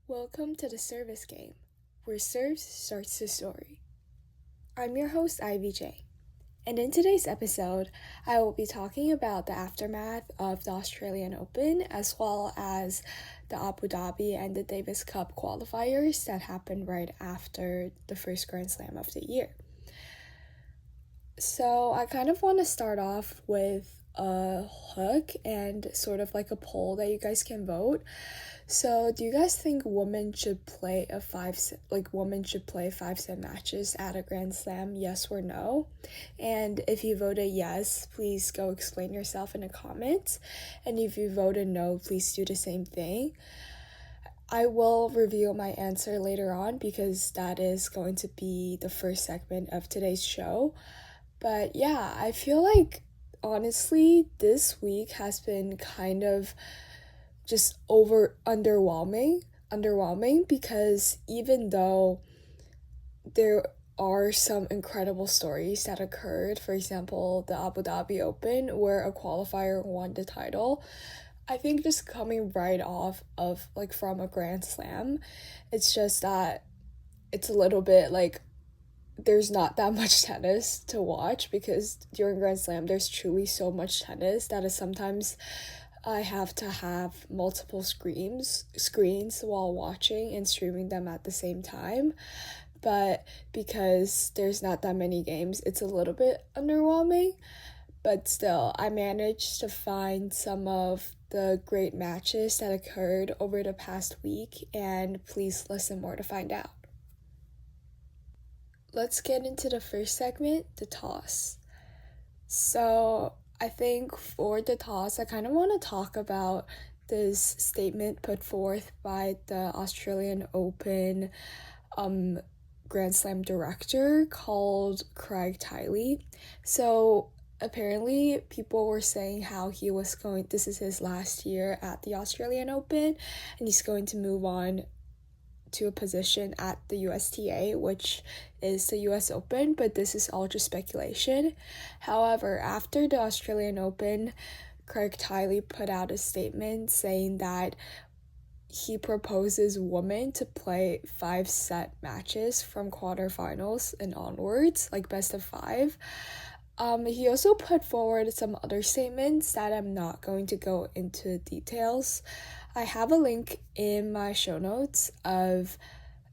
Welcome to the Service Game, where Serves starts the story. I'm your host, IVJ, and in today's episode, I will be talking about the aftermath of the Australian Open, as well as the Abu Dhabi and the Davis Cup qualifiers that happened right after the first Grand Slam of the year. So I kind of want to start off with a hook and sort of like a poll that you guys can vote. So, do you guys think women should play five set matches at a Grand Slam? Yes or no? And if you voted yes, please go explain yourself in the comments. And if you voted no, please do the same thing. I will reveal my answer later on because that is going to be the first segment of today's show. But yeah, I feel like honestly, this week has been kind of just underwhelming because even though there are some incredible stories that occurred, for example, the Abu Dhabi Open where a qualifier won the title, I think just coming right off of from a Grand Slam, it's just that it's a little bit there's not that much tennis to watch because during Grand Slam there's truly so much tennis that is sometimes I have to have multiple screens while watching and streaming them at the same time. But because there's not that many games, it's a little bit underwhelming. But still, I managed to find some of the great matches that occurred over the past week, and please listen more to find out. Let's get into the first segment, the toss. So I think for the toss, I kind of want to talk about this statement put forth by the Australian Open Grand Slam director called Craig Tiley. So apparently people were saying how this is his last year at the Australian Open and he's going to move on to a position at the USTA, which is the US Open, but this is all just speculation. However, after the Australian Open, Craig Tiley put out a statement saying that he proposes women to play 5-set matches from quarterfinals and onwards, like best of 5. He also put forward some other statements that I'm not going to go into details. I have a link in my show notes of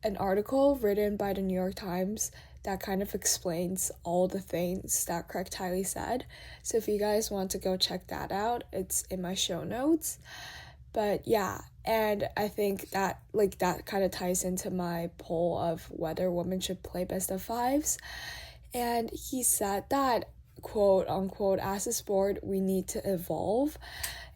an article written by the New York Times that kind of explains all the things that Craig Tiley said. So if you guys want to go check that out, it's in my show notes. But yeah, and I think that that kind of ties into my poll of whether women should play best of 5s. And he said that, quote unquote, as a sport, we need to evolve.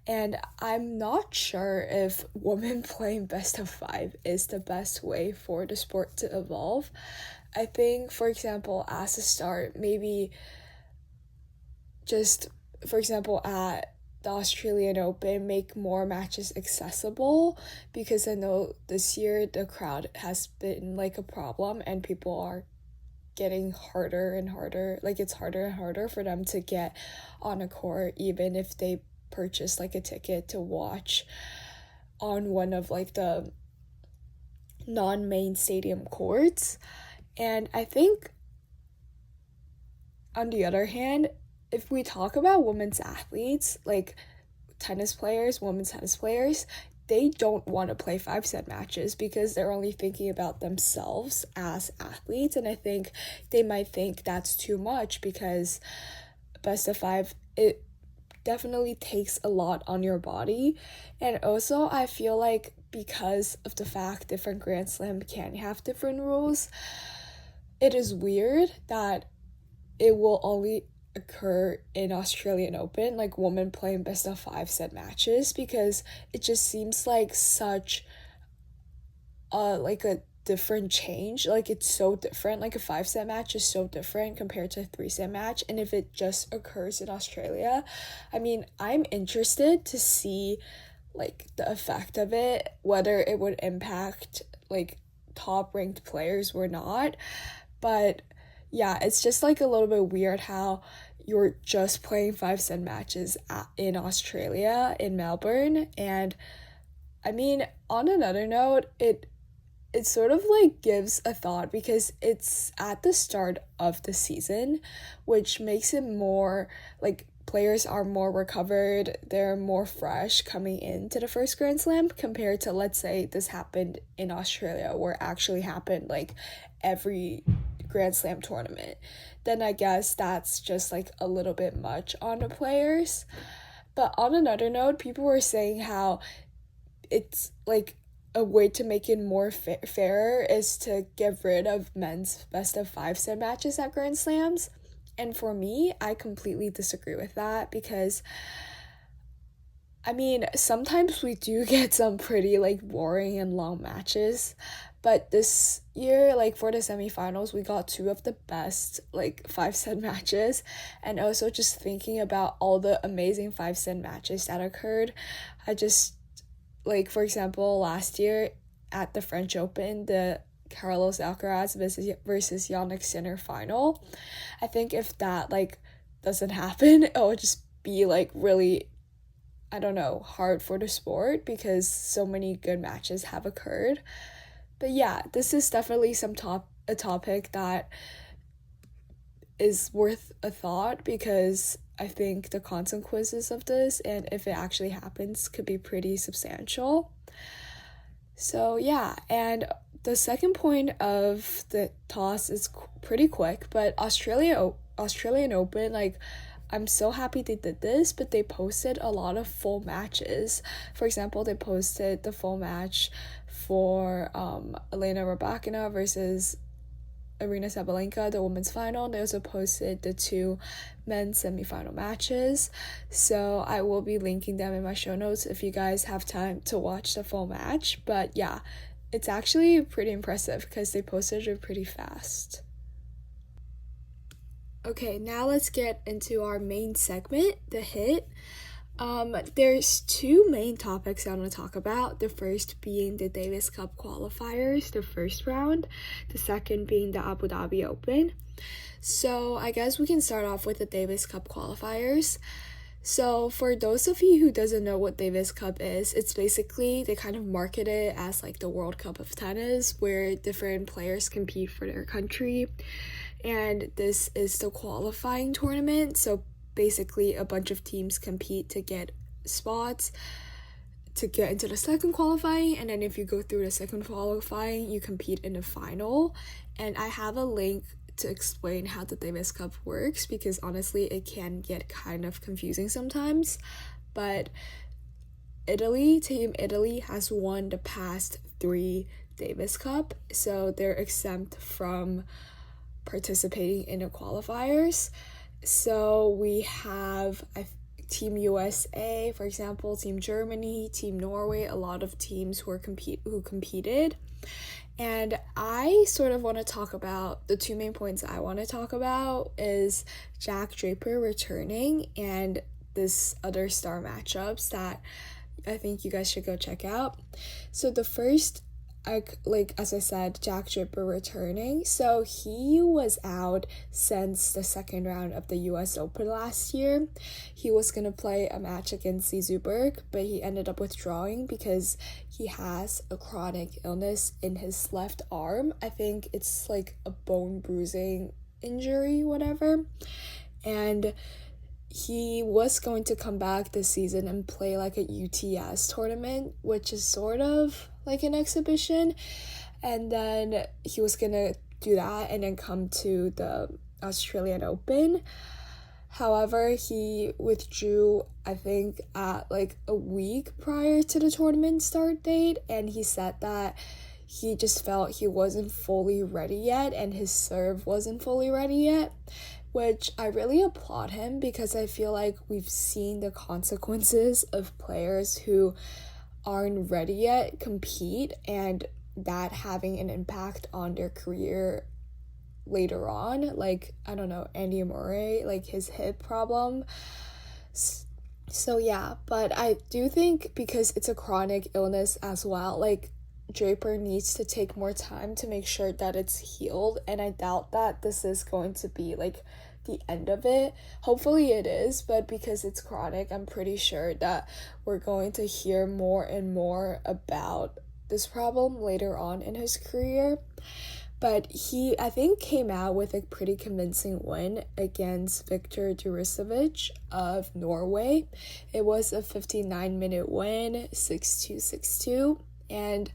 And I'm not sure if women playing best of 5 is the best way for the sport to evolve. I think, for example, as a start, maybe just, for example, at the Australian Open, make more matches accessible, because I know this year the crowd has been a problem and people are getting harder and harder. It's harder and harder for them to get on a court, even if they purchase a ticket to watch on one of the non-main stadium courts. And I think on the other hand, if we talk about women's athletes, women's tennis players, they don't want to play 5-set matches because they're only thinking about themselves as athletes. And I think they might think that's too much because best of 5, it definitely takes a lot on your body. And also I feel because of the fact different Grand Slam can have different rules, it is weird that it will only occur in Australian Open, women playing best of 5-set matches, because it just seems like such a different change. It's so different. A 5-set match is so different compared to a 3-set match. And if it just occurs in Australia, I mean, I'm interested to see the effect of it, whether it would impact top ranked players or not. But yeah, it's just a little bit weird how you're just playing 5-set matches in Australia, in Melbourne, and I mean, on another note, it sort of like gives a thought because it's at the start of the season, which makes it more like players are more recovered, they're more fresh coming into the first Grand Slam compared to, let's say, this happened in Australia where it actually happened like every Grand Slam tournament. Then I guess that's just like a little bit much on the players. But on another note, people were saying how it's like a way to make it more fairer is to get rid of men's best of 5 set matches at Grand Slams. And for me, I completely disagree with that because, I mean, sometimes we do get some pretty like boring and long matches, but this year, like for the semifinals, we got 2 of the best like 5 set matches. And also just thinking about all the amazing 5 set matches that occurred, I just, like, for example, last year at the French Open, the Carlos Alcaraz versus Jannik Sinner final, I think if that, like, doesn't happen, it would just be, like, really, I don't know, hard for the sport because so many good matches have occurred. But yeah, this is definitely a topic that is worth a thought because I think the consequences of this, and if it actually happens, could be pretty substantial. So yeah, and the second point of the toss is pretty quick, but Australian Open, like, I'm so happy they did this, but they posted a lot of full matches. For example, they posted the full match for Elena Rybakina versus Arina Sabalenka, the women's final. They also posted the 2 men's semifinal matches. So I will be linking them in my show notes if you guys have time to watch the full match. But yeah, it's actually pretty impressive because they posted it pretty fast. Okay, now let's get into our main segment, the hit. There's 2 main topics I want to talk about. The first being the Davis Cup qualifiers, the first round. The second being the Abu Dhabi Open. So I guess we can start off with the Davis Cup qualifiers. So for those of you who doesn't know what Davis Cup is, it's basically, they kind of market it as like the World Cup of tennis, where different players compete for their country. And this is the qualifying tournament. So basically a bunch of teams compete to get spots to get into the second qualifying, and then if you go through the second qualifying, you compete in the final. And I have a link to explain how the Davis Cup works because honestly it can get kind of confusing sometimes. But Team Italy has won the past 3 Davis Cup, so they're exempt from participating in the qualifiers. So we have Team USA, for example, Team Germany, Team Norway, a lot of teams who competed. And I sort of want to talk about, the 2 main points I want to talk about is Jack Draper returning and this other star matchups that I think you guys should go check out. So the first, as I said, Jack Draper returning. So he was out since the second round of the US Open last year. He was going to play a match against Zubirk, but he ended up withdrawing because he has a chronic illness in his left arm. I think it's like a bone bruising injury, whatever. And he was going to come back this season and play like a UTS tournament, which is sort of like an exhibition, and then he was gonna do that and then come to the Australian Open. However, he withdrew, I think, at like a week prior to the tournament start date, and he said that he just felt he wasn't fully ready yet and his serve wasn't fully ready yet, which I really applaud him because I feel like we've seen the consequences of players who aren't ready yet compete, and that having an impact on their career later on. Like, I don't know, Andy Murray, like his hip problem. So yeah, but I do think because it's a chronic illness as well, like Draper needs to take more time to make sure that it's healed, and I doubt that this is going to be like the end of it. Hopefully it is, but because it's chronic, I'm pretty sure that we're going to hear more and more about this problem later on in his career. But he, I think, came out with a pretty convincing win against Viktor Durisovic of Norway. It was a 59-minute win, 6-2, 6-2. And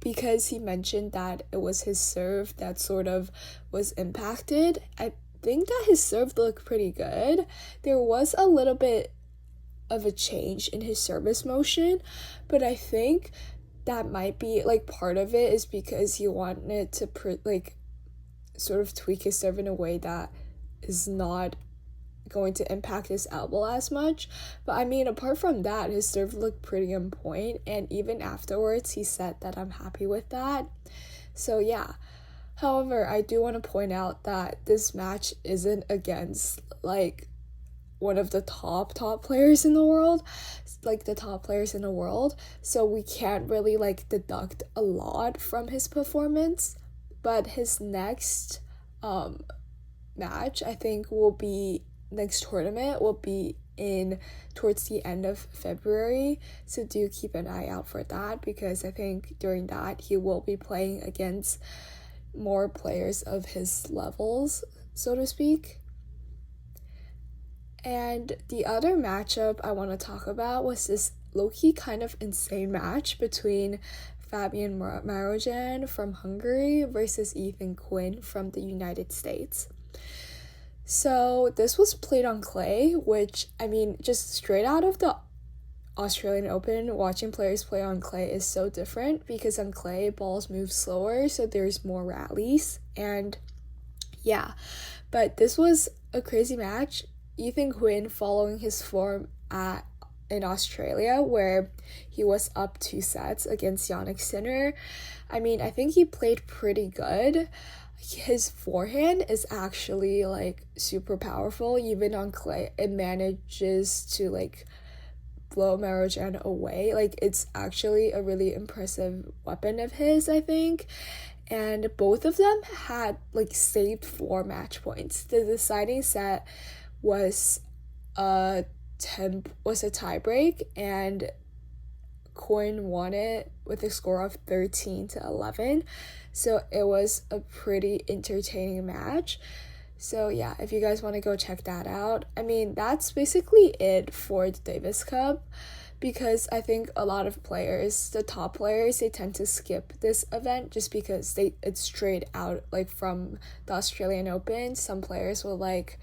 because he mentioned that it was his serve that sort of was impacted, I think that his serve looked pretty good. There was a little bit of a change in his service motion, but I think that might be like part of it is because he wanted to sort of tweak his serve in a way that is not going to impact his elbow as much. But I mean, apart from that, his serve looked pretty on point, and even afterwards he said that I'm happy with that. So yeah. However, I do want to point out that this match isn't against like one of the top players in the world, so we can't really like deduct a lot from his performance. But his next match, I think, next tournament will be in towards the end of February, so do keep an eye out for that, because I think during that he will be playing against more players of his levels, so to speak. And the other matchup I want to talk about was this low-key kind of insane match between Fabian Marojan from Hungary versus Ethan Quinn from the United States. So this was played on clay, which, I mean, just straight out of the Australian Open, watching players play on clay is so different, because on clay, balls move slower, so there's more rallies, and yeah. But this was a crazy match. Ethan Quinn, following his form in Australia, where he was up 2 sets against Jannik Sinner, I mean, I think he played pretty good. His forehand is actually like super powerful. Even on clay, it manages to like blow Marojan away. Like, it's actually a really impressive weapon of his, I think. And both of them had like saved 4 match points. The deciding set was a tiebreak, and Quinn won it with a score of 13-11. So it was a pretty entertaining match. So yeah, if you guys want to go check that out. I mean, that's basically it for the Davis Cup, because I think a lot of players, the top players, they tend to skip this event just because it's straight out like from the Australian Open. Some players will like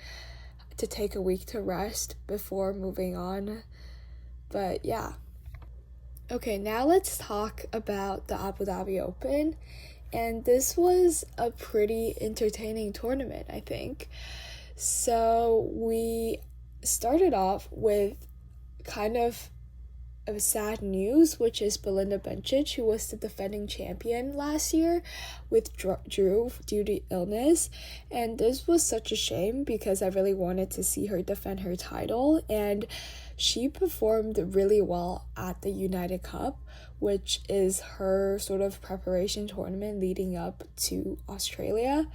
to take a week to rest before moving on. But yeah. Okay, now let's talk about the Abu Dhabi Open. And this was a pretty entertaining tournament, I think. So we started off with kind of sad news, which is Belinda Bencic, who was the defending champion last year, withdrew due to illness. And this was such a shame, because I really wanted to see her defend her title, and she performed really well at the United Cup, which is her sort of preparation tournament leading up to Australia.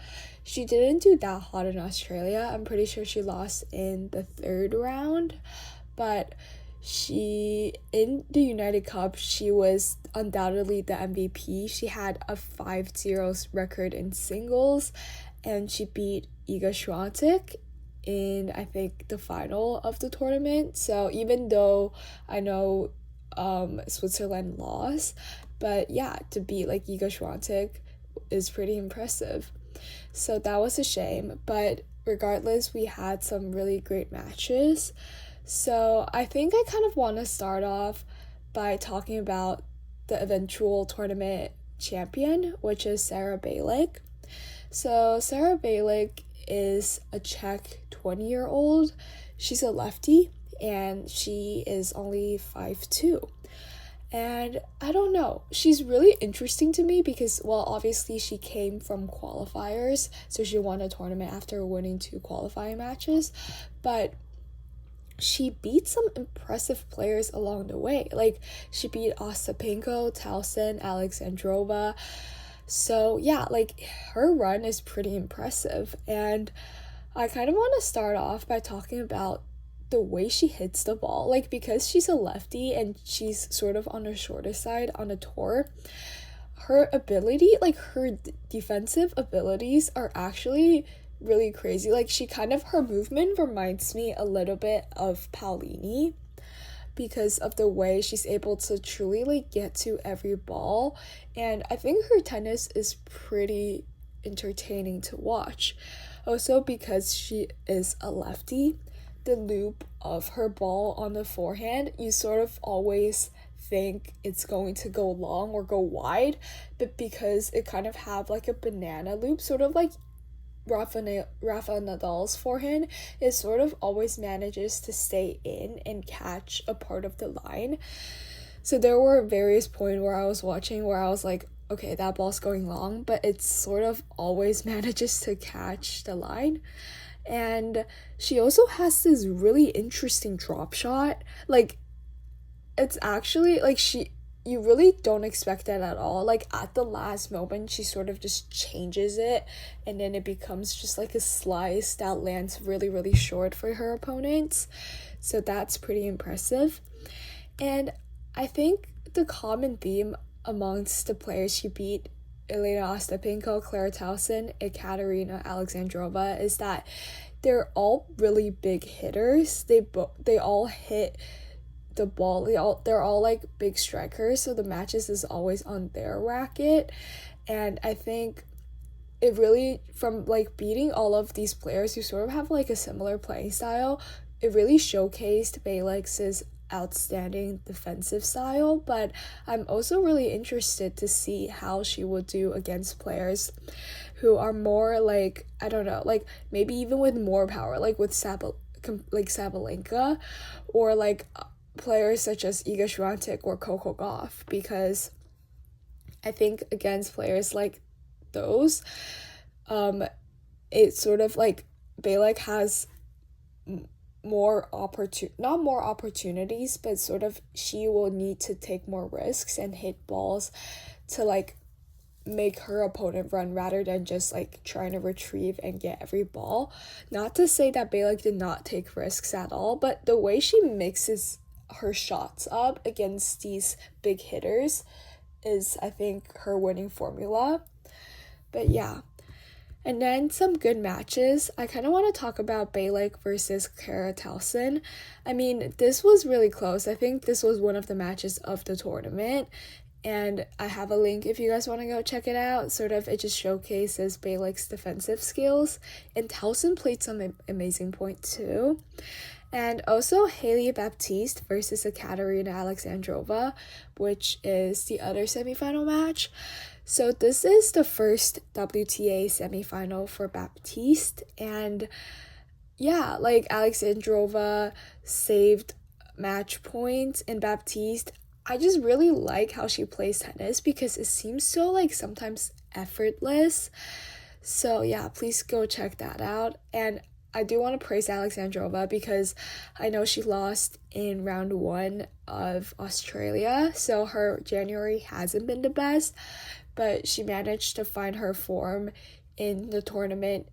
She didn't do that hot in Australia. I'm pretty sure she lost in the 3rd round, but in the United Cup, she was undoubtedly the MVP. She had a 5-0 record in singles, and she beat Iga Swiatek in, I think, the final of the tournament. So even though I know Switzerland lost, but yeah, to beat like Iga Swiatek is pretty impressive. So that was a shame, but regardless, we had some really great matches. So I think I kind of want to start off by talking about the eventual tournament champion, which is Sara Bejlek. So Sara Bejlek is a Czech 20-year-old. She's a lefty, and she is only 5'2". And I don't know, she's really interesting to me because, well, obviously she came from qualifiers, so she won a tournament after winning 2 qualifying matches, but she beat some impressive players along the way. Like, she beat Ostapenko, Towson, Alexandrova. So yeah, like, her run is pretty impressive. And I kind of want to start off by talking about the way she hits the ball. Like, because she's a lefty and she's sort of on the shorter side on the tour, her ability, like her defensive abilities are actually really crazy. Like, her movement reminds me a little bit of Paulini because of the way she's able to truly like get to every ball, and I think her tennis is pretty entertaining to watch. Also, because she is a lefty, the loop of her ball on the forehand, you sort of always think it's going to go long or go wide, but because it kind of have like a banana loop, sort of like Rafa Nadal's forehand, it sort of always manages to stay in and catch a part of the line. So there were various points where I was watching where I was like, okay, that ball's going long, but it sort of always manages to catch the line. And she also has this really interesting drop shot. Like, it's actually like you really don't expect that at all. Like, at the last moment, she sort of just changes it, and then it becomes just like a slice that lands really, really short for her opponents. So that's pretty impressive. And I think the common theme amongst the players she beat, Elena Ostapenko, Clara Towson, and Katerina Alexandrova, is that they're all really big hitters. They all hit the ball. They're all like big strikers, so the matches is always on their racket. And I think it really, from like beating all of these players who sort of have like a similar playing style, it really showcased Bejlek's outstanding defensive style. But I'm also really interested to see how she would do against players who are more like, I don't know, like maybe even with more power, like with Sabalenka, or like players such as Iga Swiatek or Coco Gauff, because I think against players like those, it's sort of like Bejlek has not more opportunities, but sort of she will need to take more risks and hit balls to like make her opponent run rather than just like trying to retrieve and get every ball. Not to say that Bejlek did not take risks at all, but the way she mixes her shots up against these big hitters is, I think, her winning formula. But yeah. And then some good matches. I kind of want to talk about Bejlek versus Clara Towson. I mean, this was really close. I think this was one of the matches of the tournament. And I have a link if you guys want to go check it out. Sort of, it just showcases Bejlek's defensive skills. And Towson played some amazing points too. And also Hailey Baptiste versus Katerina Alexandrova, which is the other semifinal match. So this is the first WTA semifinal for Baptiste, and yeah, like Alexandrova saved match points, and Baptiste, I just really like how she plays tennis because it seems so like sometimes effortless. So yeah, please go check that out. And I do want to praise Alexandrova because I know she lost in round 1 of Australia, so her January hasn't been the best, but she managed to find her form in the tournament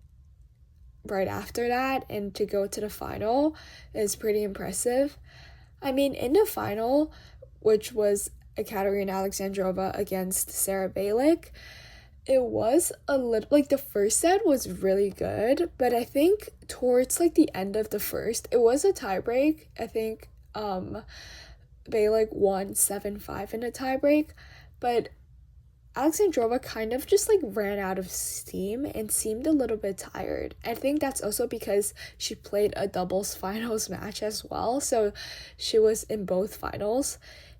right after that, and to go to the final is pretty impressive. I mean, in the final, which was Ekaterina Alexandrova against Sara Bejlek, it was a little, like, the first set was really good, but I think towards, like, the end of the first, it was a tiebreak. I think, Bejlek won 7-5 in a tiebreak, but Alexandrova kind of just, like, ran out of steam and seemed a little bit tired. I think that's also because she played a doubles finals match as well, so she was in both finals,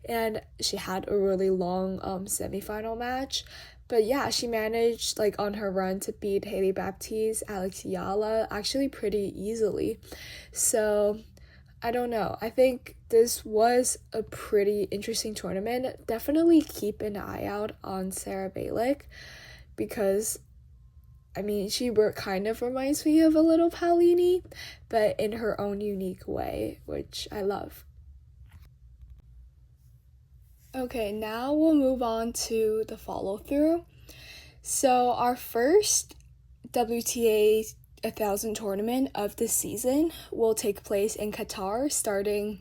and she had a really long, semifinal match. But yeah, she managed, like, on her run to beat Hailey Baptiste, Alex Yala, actually pretty easily. So, I don't know. I think this was a pretty interesting tournament. Definitely keep an eye out on Sara Bejlek because, I mean, she kind of reminds me of a little Paulini, but in her own unique way, which I love. Okay, now we'll move on to the follow-through. So our first WTA 1,000 tournament of the season will take place in Qatar starting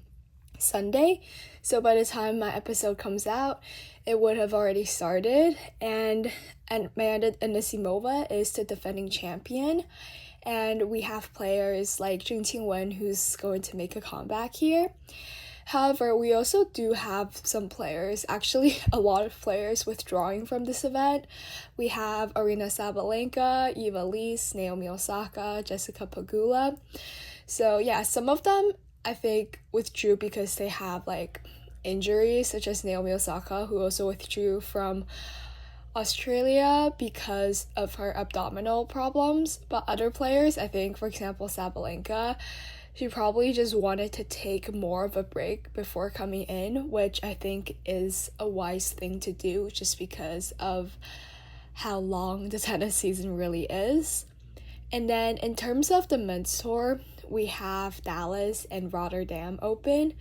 Sunday. So by the time my episode comes out, it would have already started. And Amanda Anisimova is the defending champion. And we have players like Jung Qingwen, who's going to make a comeback here. However, we also do have some players, actually a lot of players withdrawing from this event. We have Aryna Sabalenka, Eva Lise, Naomi Osaka, Jessica Pegula. So yeah, some of them I think withdrew because they have like injuries, such as Naomi Osaka, who also withdrew from Australia because of her abdominal problems. But other players, I think, for example, Sabalenka, she probably just wanted to take more of a break before coming in, which I think is a wise thing to do just because of how long the tennis season really is. And then in terms of the men's tour, we have Dallas and Rotterdam Open.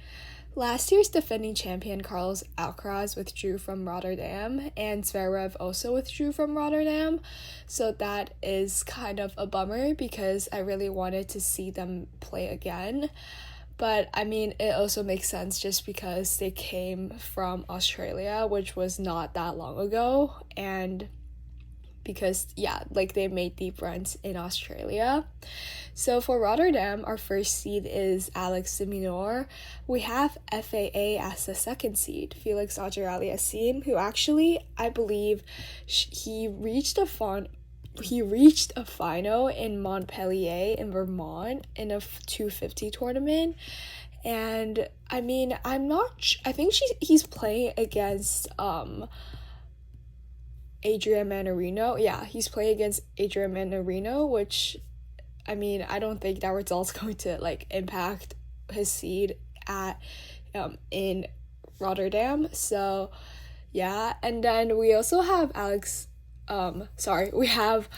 Last year's defending champion Carlos Alcaraz withdrew from Rotterdam, and Zverev also withdrew from Rotterdam. So that is kind of a bummer because I really wanted to see them play again. But I mean, it also makes sense just because they came from Australia, which was not that long ago, and because like they made deep runs in Australia. So for Rotterdam, our first seed is Alex de Minaur. We have FAA as the second seed, Felix Auger-Aliassime, who actually, I believe, he reached a final in Montpellier in Vermont in a 250 tournament. And I mean, I think he's playing against Adrian Manarino. Yeah, he's playing against Adrian Manarino, which, I mean, I don't think that result's going to like impact his seed at in Rotterdam. So yeah, and then we also have we have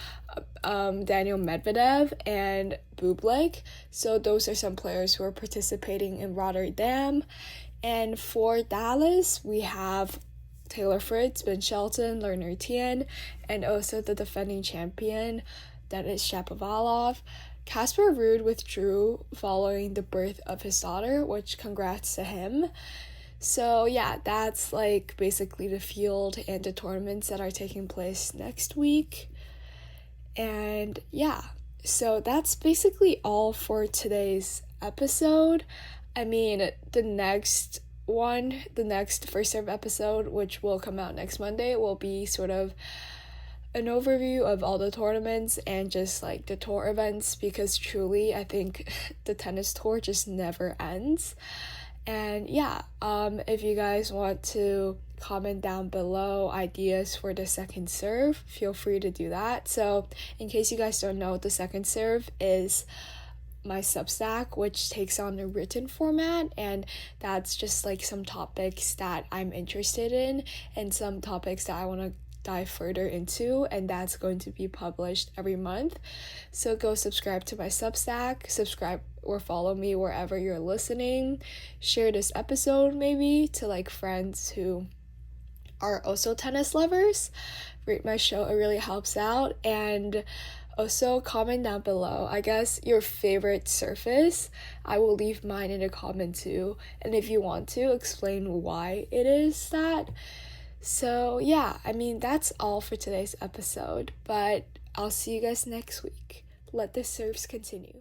Daniel Medvedev and Bublik. So those are some players who are participating in Rotterdam. And for Dallas, we have Taylor Fritz, Ben Shelton, Lerner Tien, and also the defending champion, Denis Shapovalov. Casper Ruud withdrew following the birth of his daughter, which congrats to him. So yeah, that's like basically the field and the tournaments that are taking place next week. And yeah, so that's basically all for today's episode. I mean, the next first serve episode, which will come out next Monday, will be sort of an overview of all the tournaments and just like the tour events, because truly I think the tennis tour just never ends. And yeah, if you guys want to comment down below ideas for the second serve, feel free to do that. So in case you guys don't know, the second serve is my Substack, which takes on a written format, and that's just like some topics that I'm interested in and some topics that I want to dive further into, and that's going to be published every month. So go subscribe to my Substack, subscribe or follow me wherever you're listening. Share this episode maybe to like friends who are also tennis lovers. Rate my show, it really helps out. And also comment down below, I guess, your favorite surface. I will leave mine in a comment too, and if you want to, explain why it is that. So yeah, I mean, that's all for today's episode, but I'll see you guys next week. Let the serves continue.